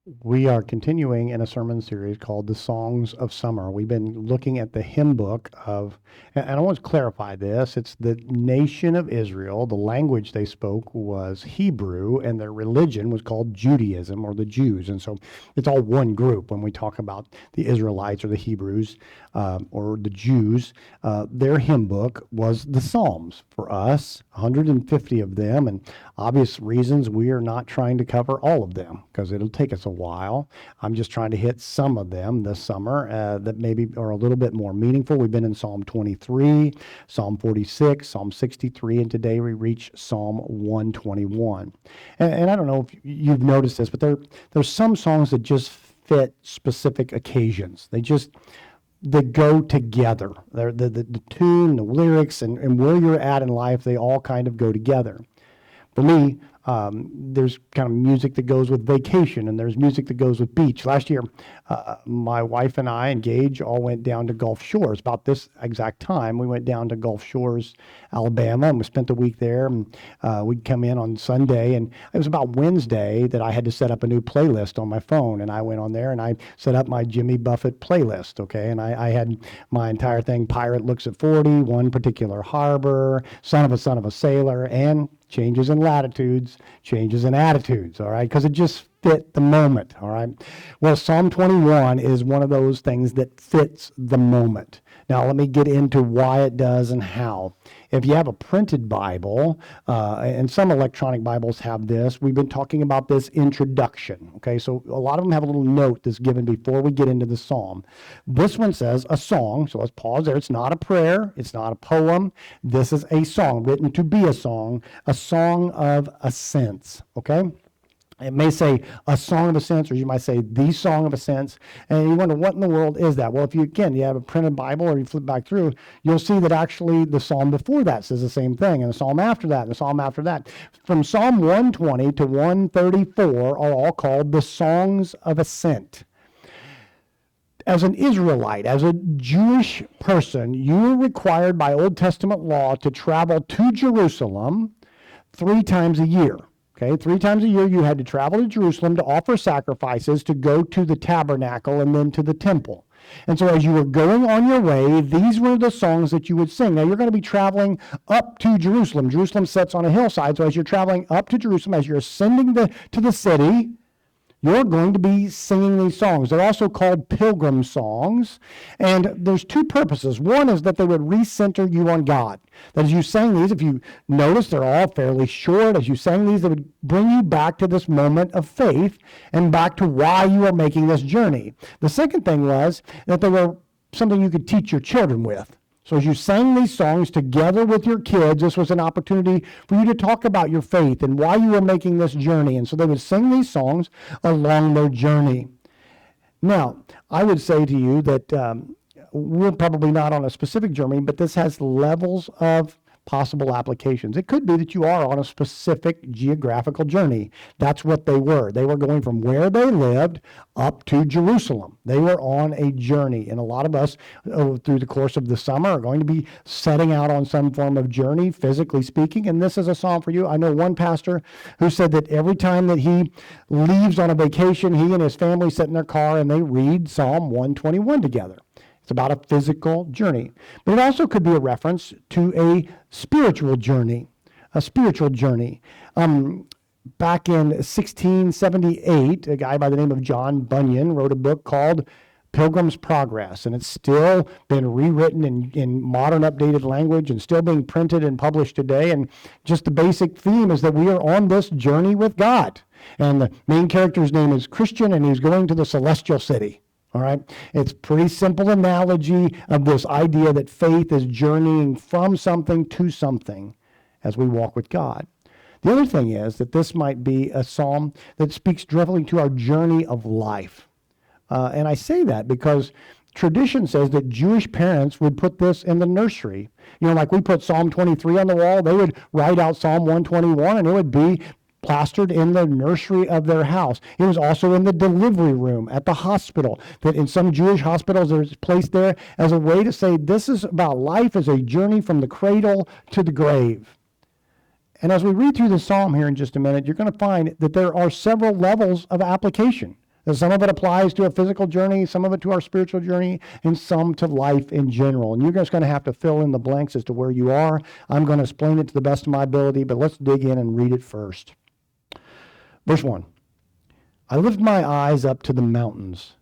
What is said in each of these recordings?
We are continuing in a sermon series called The Songs of Summer. We've been looking at the hymn book of, and I want to clarify this, it's the nation of Israel. The language they spoke was Hebrew, and their religion was called Judaism, or the Jews. And so it's all one group when we talk about the Israelites or the Hebrews or the Jews. Their hymn book was the Psalms. For us, 150 of them, and obvious reasons we are not trying to cover all of them because it'll take us a while. I'm just trying to hit some of them this summer that maybe are a little bit more meaningful. We've been in Psalm 23, Psalm 46, Psalm 63, and today we reach Psalm 121. And I don't know if you've noticed this, but there's some songs that just fit specific occasions. They go together. The tune, the lyrics, and where you're at in life, they all kind of go together. For me, there's kind of music that goes with vacation, and there's music that goes with beach. Last year, my wife and I and Gage all went down to Gulf Shores. About this exact time, we went down to Gulf Shores, Alabama, and we spent the week there. And we'd come in on Sunday, and it was about Wednesday that I had to set up a new playlist on my phone. And I went on there and I set up my Jimmy Buffett playlist, okay? And I had my entire thing, Pirate Looks at 40, One Particular Harbor, Son of a Sailor, and changes in latitudes, changes in attitudes, all right? Because it just fit the moment, all right? Well, Psalm 21 is one of those things that fits the moment. Now, let me get into why it does and how. If you have a printed Bible, and some electronic Bibles have this, we've been talking about this introduction, okay? So a lot of them have a little note that's given before we get into the psalm. This one says a song, so let's pause there. It's not a prayer, it's not a poem. This is a song, written to be a song of ascents, okay? It may say a song of ascents, or you might say the song of ascents. And you wonder, what in the world is that? Well, if you have a printed Bible or you flip back through, you'll see that actually the psalm before that says the same thing, and the psalm after that, and the psalm after that. From Psalm 120 to 134 are all called the songs of ascent. As an Israelite, as a Jewish person, you were required by Old Testament law to travel to Jerusalem 3 times a year. Okay, 3 times a year you had to travel to Jerusalem to offer sacrifices, to go to the tabernacle, and then to the temple. And so as you were going on your way, these were the songs that you would sing. Now you're going to be traveling up to Jerusalem. Jerusalem sits on a hillside, so as you're traveling up to Jerusalem, as you're ascending to the city, you're going to be singing these songs. They're also called pilgrim songs, and there's 2 purposes. One is that they would recenter you on God. That as you sang these, if you notice, they're all fairly short. As you sang these, they would bring you back to this moment of faith and back to why you are making this journey. The second thing was that they were something you could teach your children with. So as you sang these songs together with your kids, this was an opportunity for you to talk about your faith and why you were making this journey. And so they would sing these songs along their journey. Now, I would say to you that we're probably not on a specific journey, but this has levels of possible applications. It could be that you are on a specific geographical journey. That's what they were. They were going from where they lived up to Jerusalem. They were on a journey. And a lot of us, through the course of the summer, are going to be setting out on some form of journey, physically speaking. And this is a psalm for you. I know one pastor who said that every time that he leaves on a vacation, he and his family sit in their car and they read Psalm 121 together. It's about a physical journey. But it also could be a reference to a spiritual journey. A spiritual journey. Back in 1678, a guy by the name of John Bunyan wrote a book called Pilgrim's Progress, and it's still been rewritten in modern updated language and still being printed and published today. And just the basic theme is that we are on this journey with God. And the main character's name is Christian, and he's going to the celestial city. All right, it's a pretty simple analogy of this idea that faith is journeying from something to something as we walk with God. The other thing is that this might be a psalm that speaks directly to our journey of life. And I say that because tradition says that Jewish parents would put this in the nursery. You know, like we put Psalm 23 on the wall, they would write out Psalm 121, and it would be plastered in the nursery of their house. It was also in the delivery room at the hospital, that in some Jewish hospitals there's placed there as a way to say this is about life as a journey from the cradle to the grave. And as we read through the psalm here in just a minute, you're going to find that there are several levels of application. And some of it applies to a physical journey, some of it to our spiritual journey, and some to life in general. And you're just going to have to fill in the blanks as to where you are. I'm going to explain it to the best of my ability, but let's dig in and read it first. Verse 1. I lift my eyes up to the mountains.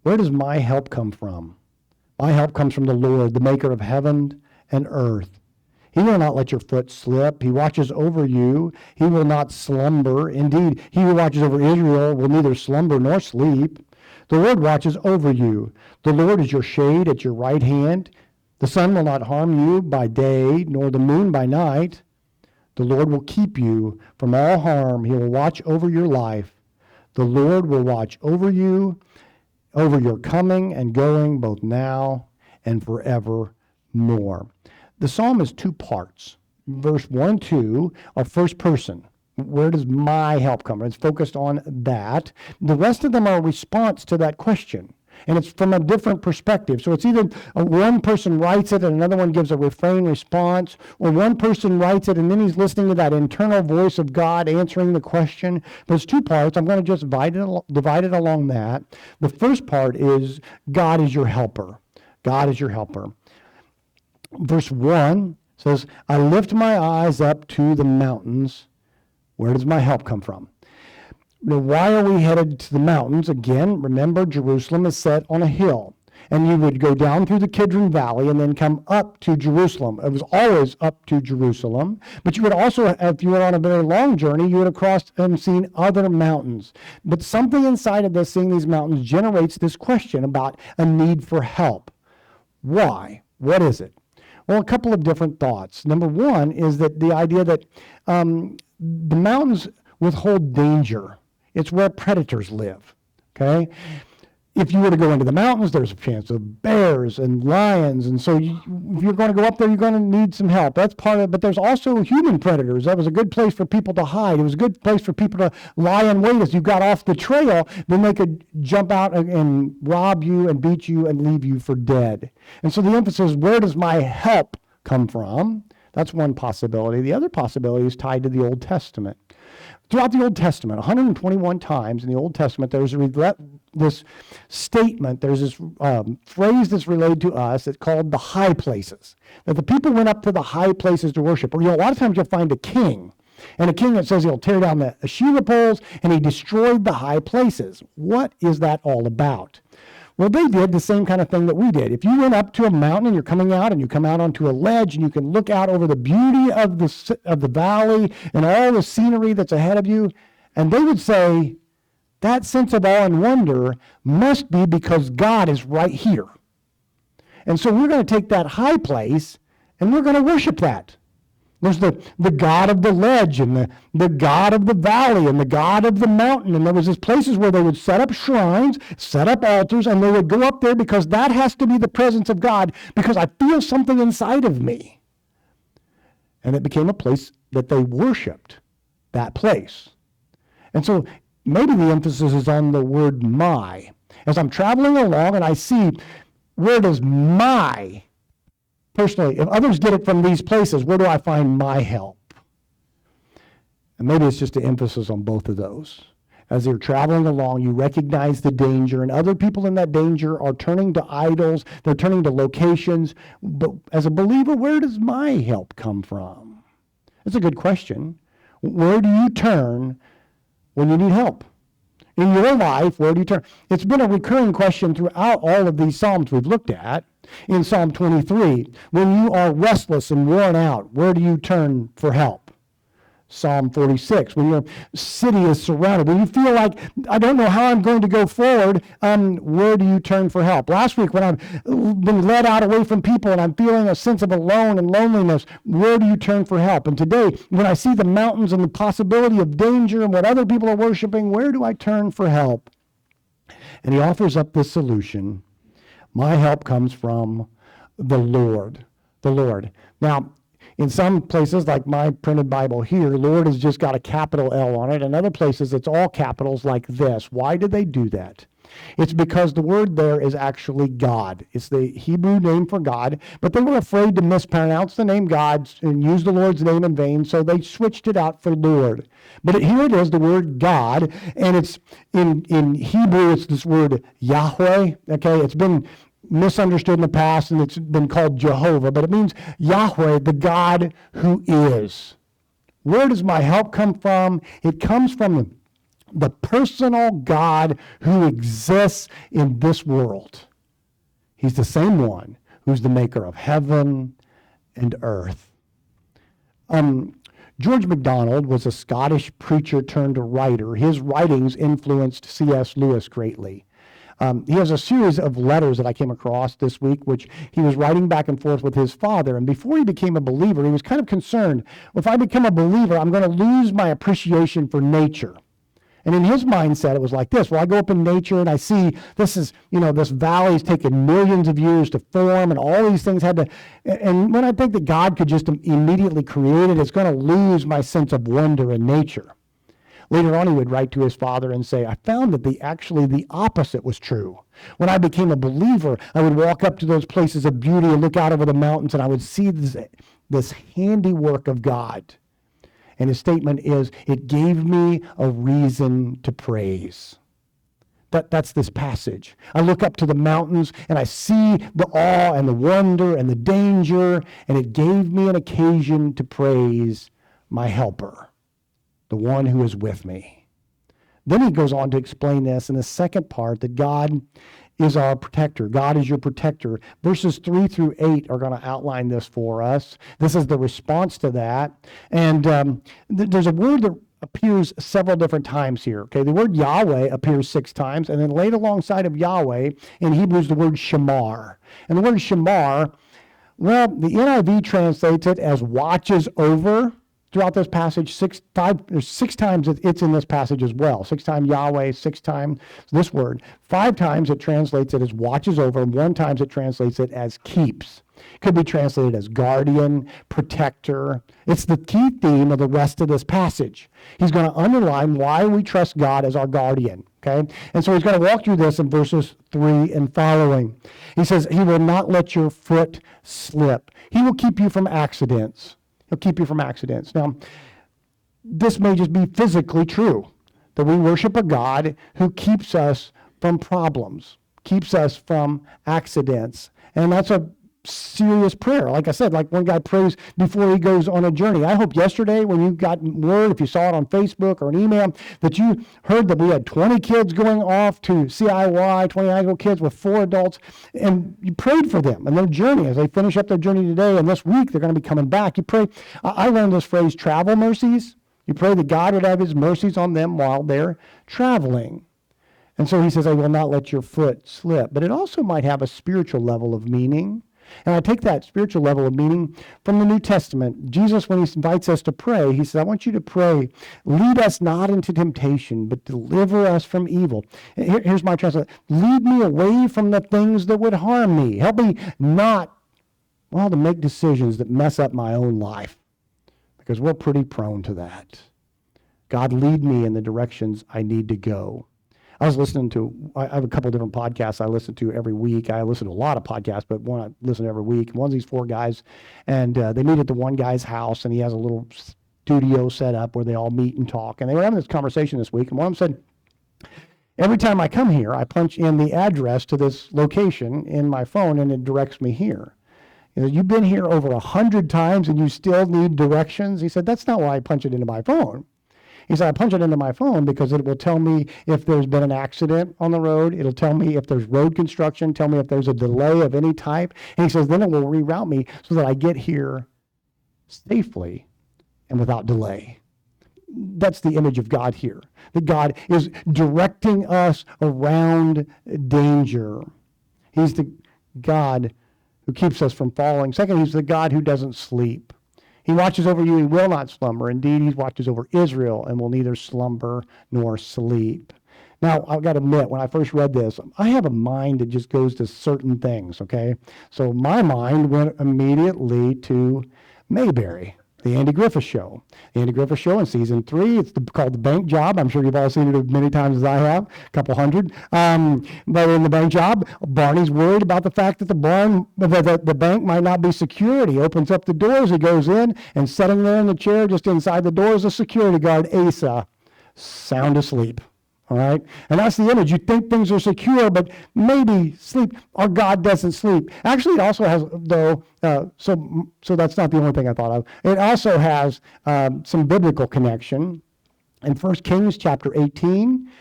Where does my help come from? My help comes from the Lord, the maker of heaven and earth. He will not let your foot slip. He watches over you. He will not slumber. Indeed, he who watches over Israel will neither slumber nor sleep. The Lord watches over you. The Lord is your shade at your right hand. The sun will not harm you by day, nor the moon by night. The Lord will keep you from all harm. He will watch over your life. The Lord will watch over you, over your coming and going, both now and forevermore. The psalm is two parts. Verse 1 and 2 are first person. Where does my help come from? It's focused on that. The rest of them are a response to that question. And it's from a different perspective. So it's either one person writes it and another one gives a refrain response, or one person writes it and then he's listening to that internal voice of God answering the question. There's two parts. I'm going to just divide it along that. The first part is God is your helper. God is your helper. Verse 1 says, I lift my eyes up to the mountains. Where does my help come from? Now, why are we headed to the mountains? Again, remember, Jerusalem is set on a hill. And you would go down through the Kidron Valley and then come up to Jerusalem. It was always up to Jerusalem. But you would also, if you were on a very long journey, you would have crossed and seen other mountains. But something inside of this, seeing these mountains, generates this question about a need for help. Why? What is it? Well, a couple of different thoughts. Number one is that the idea that the mountains withhold danger. It's where predators live, okay? If you were to go into the mountains, there's a chance of bears and lions, and so if you're going to go up there, you're going to need some help. That's part of it, but there's also human predators. That was a good place for people to hide. It was a good place for people to lie in wait as you got off the trail. Then they could jump out and rob you and beat you and leave you for dead. And so the emphasis is, where does my help come from? That's one possibility. The other possibility is tied to the Old Testament. Throughout the Old Testament, 121 times in the Old Testament, there's this statement, there's this phrase that's related to us that's called the high places. That the people went up to the high places to worship. Or, a lot of times you'll find a king, and a king that says he'll tear down the Asherah poles, and he destroyed the high places. What is that all about? Well, they did the same kind of thing that we did. If you went up to a mountain and you're coming out and you come out onto a ledge and you can look out over the beauty of the valley and all the scenery that's ahead of you, and they would say, that sense of awe and wonder must be because God is right here. And so we're going to take that high place and we're going to worship that. There's the God of the ledge and the God of the valley and the God of the mountain. And there was these places where they would set up shrines, set up altars, and they would go up there because that has to be the presence of God, because I feel something inside of me. And it became a place that they worshiped, that place. And so maybe the emphasis is on the word my. As I'm traveling along and I see, where does my personally, if others get it from these places, where do I find my help? And maybe it's just an emphasis on both of those. As you're traveling along, you recognize the danger, and other people in that danger are turning to idols, they're turning to locations. But as a believer, where does my help come from? That's a good question. Where do you turn when you need help? In your life, where do you turn? It's been a recurring question throughout all of these Psalms we've looked at. In Psalm 23, when you are restless and worn out, where do you turn for help? Psalm 46, when your city is surrounded, when you feel like, I don't know how I'm going to go forward, where do you turn for help? Last week, when I've been led out away from people and I'm feeling a sense of alone and loneliness, where do you turn for help? And today, when I see the mountains and the possibility of danger and what other people are worshiping, where do I turn for help? And he offers up this solution. My help comes from the Lord. The Lord. Now, in some places, like my printed Bible here, Lord has just got a capital L on it. In other places, it's all capitals like this. Why did they do that? It's because the word there is actually God. It's the Hebrew name for God, but they were afraid to mispronounce the name God and use the Lord's name in vain, so they switched it out for Lord. But here it is, the word God, and it's in Hebrew, it's this word Yahweh. Okay, it's been misunderstood in the past, and it's been called Jehovah, but it means Yahweh, the God who is. Where does my help come from? It comes from the personal God who exists in this world. He's the same one who's the maker of heaven and earth. George MacDonald was a Scottish preacher turned writer. His writings influenced C.S. Lewis greatly. He has a series of letters that I came across this week, which he was writing back and forth with his father. And before he became a believer, he was kind of concerned, if I become a believer, I'm going to lose my appreciation for nature. And in his mindset, it was like this. Well, I go up in nature and I see this valley's taken millions of years to form, and all these things had to, and when I think that God could just immediately create it, it's going to lose my sense of wonder in nature. Later on, he would write to his father and say, I found that the opposite was true. When I became a believer, I would walk up to those places of beauty and look out over the mountains, and I would see this handiwork of God. And his statement is, it gave me a reason to praise. That's this passage. I look up to the mountains and I see the awe and the wonder and the danger, and it gave me an occasion to praise my helper, the one who is with me. Then he goes on to explain this in the second part, that God is our protector. God is your protector. Verses 3 through 8 are going to outline this for us. This is the response to that. And there's a word that appears several different times here. Okay, the word Yahweh appears 6 times, and then laid alongside of Yahweh in Hebrew is the word Shamar. And the word Shamar, well, the NIV translates it as watches over. Throughout this passage, 6 times it's in this passage as well. 6 times Yahweh, 6 times this word. 5 times it translates it as watches over, and 1 time it translates it as keeps. It could be translated as guardian, protector. It's the key theme of the rest of this passage. He's going to underline why we trust God as our guardian. Okay? And so he's going to walk through this in verses 3 and following. He says, he will not let your foot slip. He will keep you from accidents. He'll keep you from accidents. Now, this may just be physically true, that we worship a God who keeps us from problems, keeps us from accidents. And that's a serious prayer. Like I said, like one guy prays before he goes on a journey. I hope yesterday when you got word, if you saw it on Facebook or an email, that you heard that we had 20 kids going off to CIY, 20 high school kids with 4 adults, and you prayed for them and their journey as they finish up their journey today, and this week they're going to be coming back. You pray, I learned this phrase, travel mercies. You pray that God would have his mercies on them while they're traveling. And so he says, I will not let your foot slip. But it also might have a spiritual level of meaning. And I take that spiritual level of meaning from the New Testament. Jesus, when he invites us to pray, he says, I want you to pray, lead us not into temptation, but deliver us from evil. Here's my translation. Lead me away from the things that would harm me. Help me not, to make decisions that mess up my own life, because we're pretty prone to that. God, lead me in the directions I need to go. I was listening to, I have a couple different podcasts I listen to every week. I listen to a lot of podcasts, but one I listen to every week. One's these 4 guys, and they meet at the one guy's house, and he has a little studio set up where they all meet and talk. And they were having this conversation this week, and one of them said, every time I come here, I punch in the address to this location in my phone, and it directs me here. You've been here over 100 times, and you still need directions? He said, that's not why I punch it into my phone. He said, I punch it into my phone because it will tell me if there's been an accident on the road. It'll tell me if there's road construction, tell me if there's a delay of any type. And he says, then it will reroute me so that I get here safely and without delay. That's the image of God here, that God is directing us around danger. He's the God who keeps us from falling. Second, he's the God who doesn't sleep. He watches over you, he will not slumber. Indeed, he watches over Israel and will neither slumber nor sleep. Now, I've got to admit, when I first read this, I have a mind that just goes to certain things, okay? So my mind went immediately to Mayberry, The Andy Griffith Show. The Andy Griffith Show in season 3, it's called The Bank Job. I'm sure you've all seen it as many times as I have, a couple hundred. But in The Bank Job, Barney's worried about the fact that the bank might not be secure. He opens up the doors, he goes in, and sitting there in the chair just inside the door is a security guard, Asa, sound asleep. All right? And that's the image. You think things are secure, but maybe sleep. Our God doesn't sleep. Actually, it also has, though, so that's not the only thing I thought of. It also has some biblical connection. In 1 Kings chapter 18,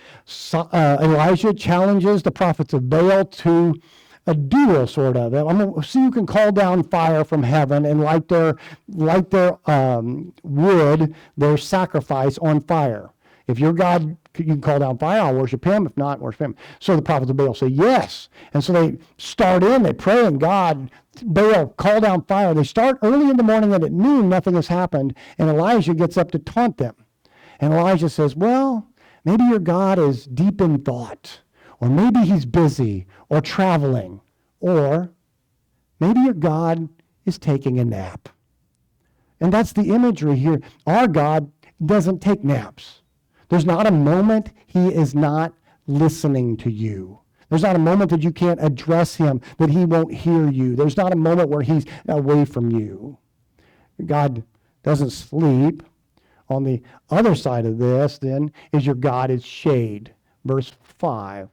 Elijah challenges the prophets of Baal to a duel, sort of. I'm going to see who can call down fire from heaven and light their wood, their sacrifice on fire. If your God, you can call down fire, I'll worship him. If not, worship him. So the prophets of Baal say yes. And so they start in, they pray, and God, Baal, call down fire. They start early in the morning, and at noon, nothing has happened. And Elijah gets up to taunt them. And Elijah says, well, maybe your God is deep in thought, or maybe he's busy, or traveling, or maybe your God is taking a nap. And that's the imagery here. Our God doesn't take naps. There's not a moment he is not listening to you. There's not a moment that you can't address him, that he won't hear you. There's not a moment where he's away from you. God doesn't sleep. On the other side of this, then, is your God is shade. Verse 5,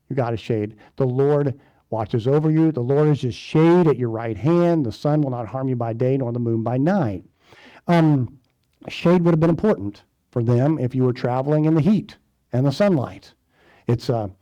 your God is shade. The Lord watches over you. The Lord is just shade at your right hand. The sun will not harm you by day, nor the moon by night. Shade would have been important for them if you were traveling in the heat and the sunlight. It's I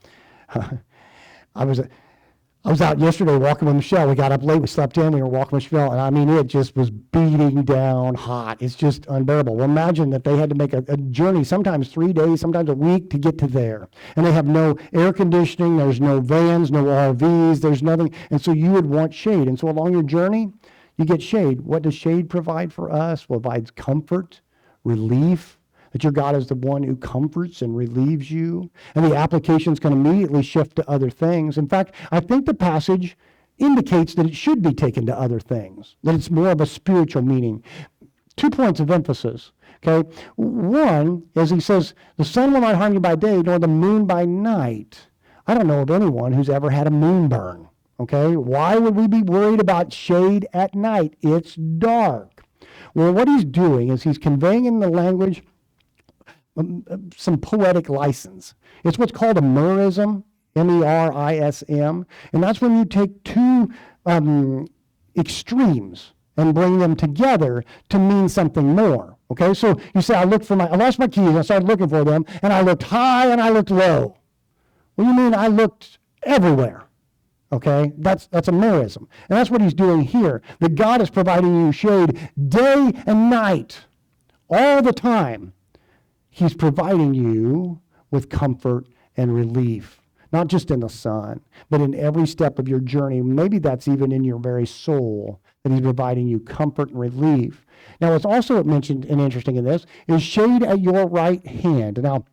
was out yesterday walking with Michelle. We got up late, we slept in, we were walking with Michelle, and I mean, it just was beating down hot. It's just unbearable. Well, imagine that they had to make a journey, sometimes 3 days, sometimes a week to get to there. And they have no air conditioning, there's no vans, no RVs, there's nothing. And so you would want shade. And so along your journey, you get shade. What does shade provide for us? Well, it provides comfort, relief, that your God is the one who comforts and relieves you. And the applications can immediately shift to other things. In fact, I think the passage indicates that it should be taken to other things, that it's more of a spiritual meaning. 2 points of emphasis, okay? One is he says, the sun will not harm you by day, nor the moon by night. I don't know of anyone who's ever had a moonburn, okay? Why would we be worried about shade at night? It's dark. Well, what he's doing is he's conveying in the language some poetic license. It's what's called a merism, M-E-R-I-S-M, and that's when you take two extremes and bring them together to mean something more. Okay, so you say, I lost my keys, I started looking for them, and I looked high and I looked low. What do you mean I looked everywhere? Okay, that's a merism. And that's what he's doing here. That God is providing you shade day and night, all the time. He's providing you with comfort and relief, not just in the sun, but in every step of your journey. Maybe that's even in your very soul, that he's providing you comfort and relief. Now, what's also mentioned and interesting in this is shade at your right hand. Now,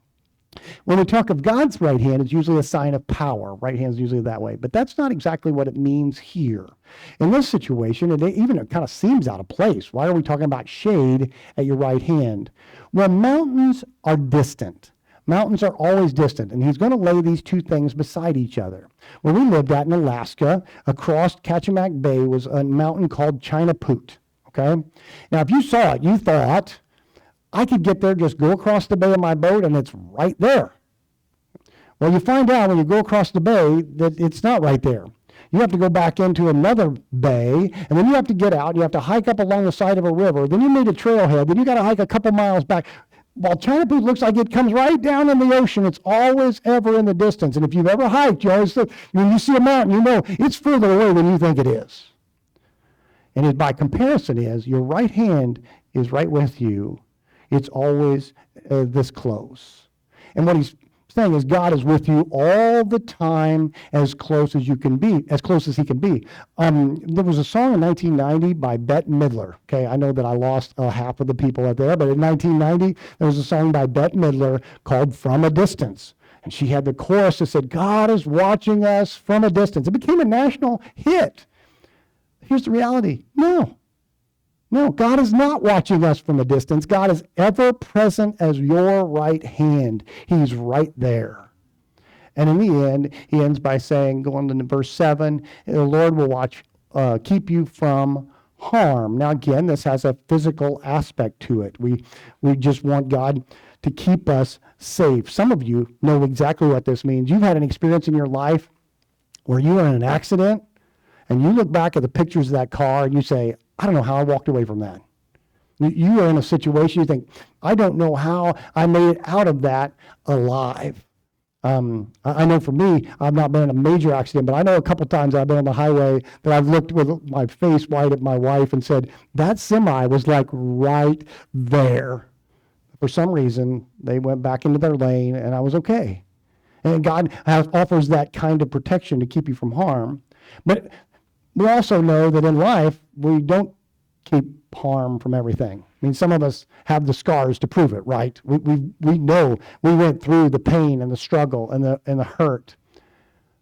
when we talk of God's right hand, it's usually a sign of power. Right hand is usually that way. But that's not exactly what it means here. In this situation, it kind of seems out of place. Why are we talking about shade at your right hand? Well, mountains are distant. Mountains are always distant. And he's going to lay these two things beside each other. Where we lived at in Alaska, across Kachemak Bay, was a mountain called Chinapoot. Okay? Now, if you saw it, you thought, I could get there, just go across the bay in my boat, and it's right there. Well, you find out when you go across the bay that it's not right there. You have to go back into another bay, and then you have to get out. You have to hike up along the side of a river. Then you need a trailhead. Then you got to hike a couple miles back. While Chinapoot looks like it comes right down in the ocean, it's always ever in the distance. And if you've ever hiked, you always think, when you see a mountain, you know it's further away than you think it is. And by comparison is, your right hand is right with you. It's always this close. And what he's saying is God is with you all the time, as close as you can be, as close as he can be. There was a song in 1990 by Bette Midler. Okay, I know that I lost half of the people out there, but in 1990, there was a song by Bette Midler called From a Distance. And she had the chorus that said, God is watching us from a distance. It became a national hit. Here's the reality. No. No, God is not watching us from a distance. God is ever present as your right hand. He's right there. And in the end, he ends by saying, going into verse 7, the Lord will keep you from harm. Now, again, this has a physical aspect to it. We just want God to keep us safe. Some of you know exactly what this means. You've had an experience in your life where you were in an accident, and you look back at the pictures of that car, and you say, I don't know how I walked away from that. You are in a situation, you think, I don't know how I made it out of that alive. I know for me, I've not been in a major accident, but I know a couple times I've been on the highway that I've looked with my face white at my wife and said, that semi was like right there. For some reason, they went back into their lane and I was okay. And God offers that kind of protection to keep you from harm. But we also know that in life, we don't keep harm from everything. I mean, some of us have the scars to prove it, right? We know we went through the pain and the struggle and the hurt.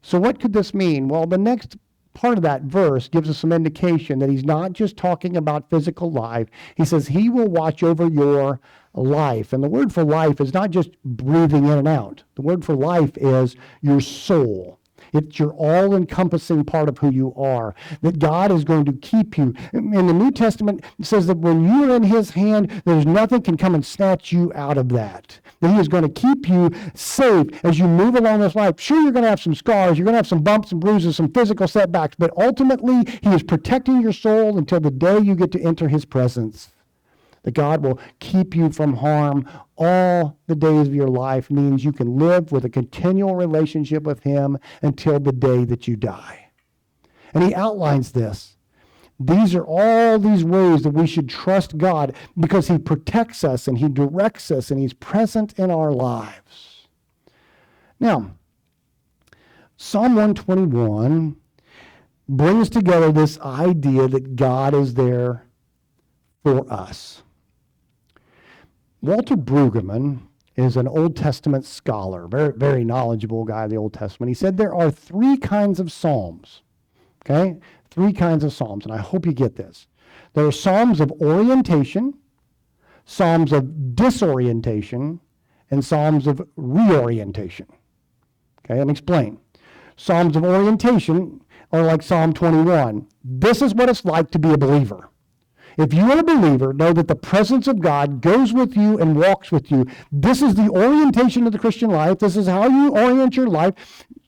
So what could this mean? Well, the next part of that verse gives us some indication that he's not just talking about physical life. He says he will watch over your life. And the word for life is not just breathing in and out. The word for life is your soul. It's your all-encompassing part of who you are, that God is going to keep you. In the New Testament, it says that when you're in his hand, there's nothing can come and snatch you out of that. That he is going to keep you safe as you move along this life. Sure, you're going to have some scars, you're going to have some bumps and bruises, some physical setbacks, but ultimately, he is protecting your soul until the day you get to enter his presence. That God will keep you from harm all the days of your life means you can live with a continual relationship with him until the day that you die. And he outlines this. These are all these ways that we should trust God because he protects us and he directs us and he's present in our lives. Now, Psalm 121 brings together this idea that God is there for us. Walter Brueggemann is an Old Testament scholar, very, very knowledgeable guy of the Old Testament. He said there are three kinds of psalms, okay? Three kinds of psalms, and I hope you get this. There are psalms of orientation, psalms of disorientation, and psalms of reorientation. Okay, let me explain. Psalms of orientation are like Psalm 21. This is what it's like to be a believer. If you are a believer, know that the presence of God goes with you and walks with you. This is the orientation of the Christian life. This is how you orient your life.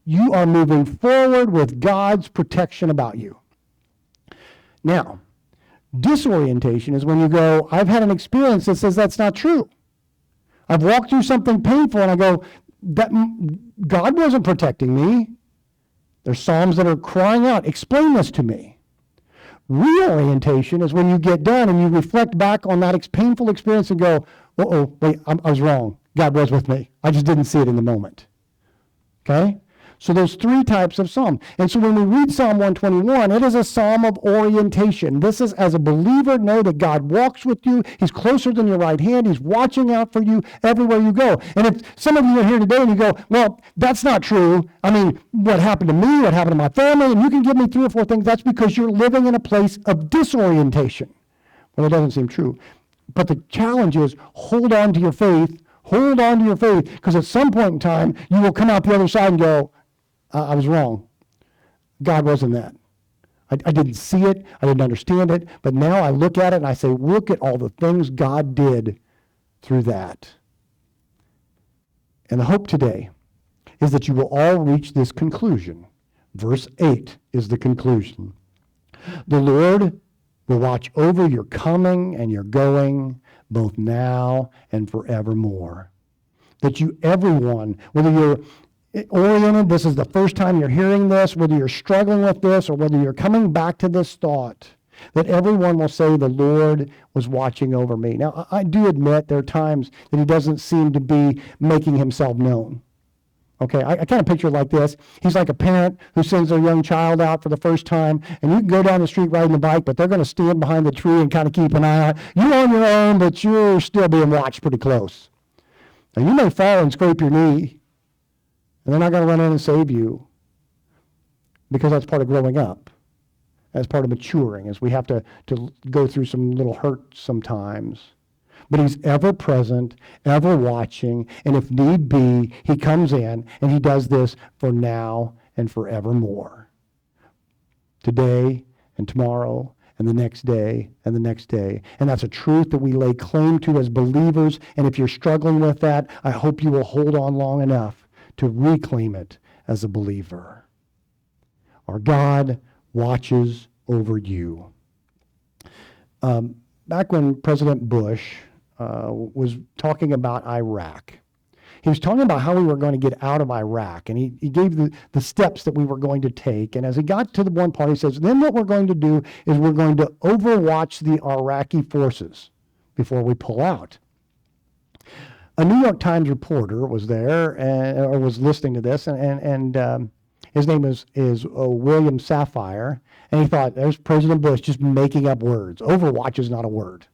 You are moving forward with God's protection about you. Now, disorientation is when you go, I've had an experience that says that's not true. I've walked through something painful and I go, God wasn't protecting me. There's psalms that are crying out, explain this to me. Reorientation is when you get done and you reflect back on that painful experience and go, wait, I was wrong. God was with me. I just didn't see it in the moment. Okay? So there's three types of psalm. And so when we read Psalm 121, it is a psalm of orientation. This is, as a believer, know that God walks with you. He's closer than your right hand. He's watching out for you everywhere you go. And if some of you are here today and you go, well, that's not true. I mean, what happened to me, what happened to my family, and you can give me 3 or 4 things, that's because you're living in a place of disorientation. Well, it doesn't seem true. But the challenge is hold on to your faith. Hold on to your faith, because at some point in time, you will come out the other side and go, I was wrong. God wasn't that. I didn't see it. I didn't understand it. But now I look at it and I say, look at all the things God did through that. And the hope today is that you will all reach this conclusion. Verse 8 is the conclusion. The Lord will watch over your coming and your going, both now and forevermore. That you, everyone, whether you're oriented, this is the first time you're hearing this, whether you're struggling with this or whether you're coming back to this thought, that everyone will say the Lord was watching over me. Now, I do admit there are times that he doesn't seem to be making himself known. Okay, I kind of picture it like this. He's like a parent who sends their young child out for the first time, and you can go down the street riding a bike, but they're going to stand behind the tree and kind of keep an eye out. You're on your own, but you're still being watched pretty close. Now, you may fall and scrape your knee, and they're not going to run in and save you because that's part of growing up. as part of maturing, as we have to go through some little hurt sometimes. But he's ever present, ever watching, and if need be, he comes in and he does this for now and forevermore. Today and tomorrow and the next day and the next day. And that's a truth that we lay claim to as believers. And if you're struggling with that, I hope you will hold on long enough to reclaim it as a believer. Our God watches over you. Back when President Bush was talking about Iraq, he was talking about how we were going to get out of Iraq, and he gave the steps that we were going to take. And as he got to the one part, he says, then what we're going to do is we're going to overwatch the Iraqi forces before we pull out. A New York Times reporter was there, or was listening to this, and his name is William Safire, and he thought, there's President Bush just making up words. Overwatch is not a word.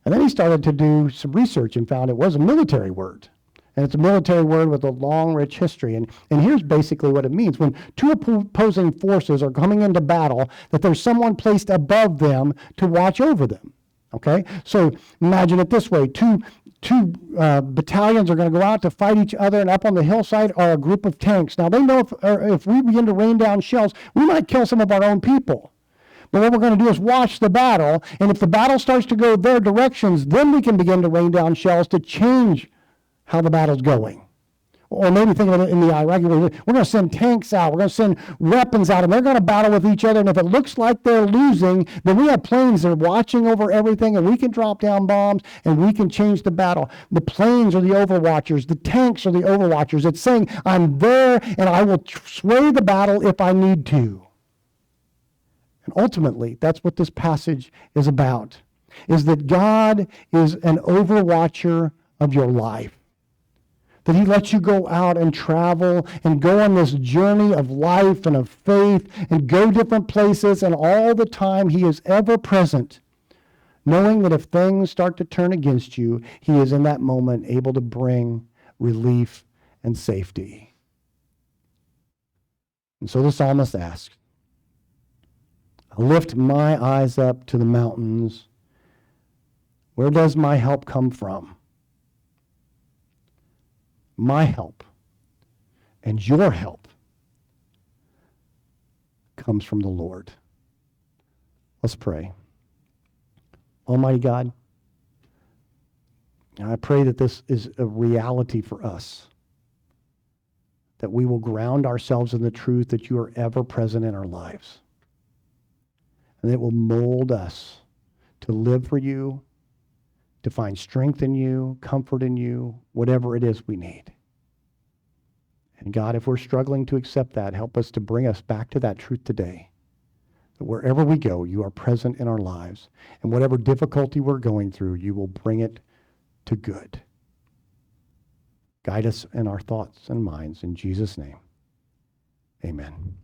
And then he started to do some research and found it was a military word. And it's a military word with a long, rich history. And here's basically what it means. When two opposing forces are coming into battle, that there's someone placed above them to watch over them. Okay? So imagine it this way. Two battalions are going to go out to fight each other, and up on the hillside are a group of tanks. Now, they know if we begin to rain down shells, we might kill some of our own people. But what we're going to do is watch the battle, and if the battle starts to go their directions, then we can begin to rain down shells to change how the battle's going. Or maybe think of it in the Iraqi war. We're going to send tanks out. We're going to send weapons out, and they're going to battle with each other. And if it looks like they're losing, then we have planes that are watching over everything, and we can drop down bombs, and we can change the battle. The planes are the overwatchers. The tanks are the overwatchers. It's saying, I'm there, and I will sway the battle if I need to. And ultimately, that's what this passage is about, is that God is an overwatcher of your life. That he lets you go out and travel and go on this journey of life and of faith and go different places, and all the time he is ever present, knowing that if things start to turn against you, he is in that moment able to bring relief and safety. And so the psalmist asks, I lift my eyes up to the mountains. Where does my help come from? My help and your help comes from the Lord. Let's pray. Almighty God, I pray that this is a reality for us, that we will ground ourselves in the truth that you are ever present in our lives, and it will mold us to live for you, to find strength in you, comfort in you, whatever it is we need. And God, if we're struggling to accept that, help us to bring us back to that truth today, that wherever we go, you are present in our lives, and whatever difficulty we're going through, you will bring it to good. Guide us in our thoughts and minds. In Jesus' name, amen.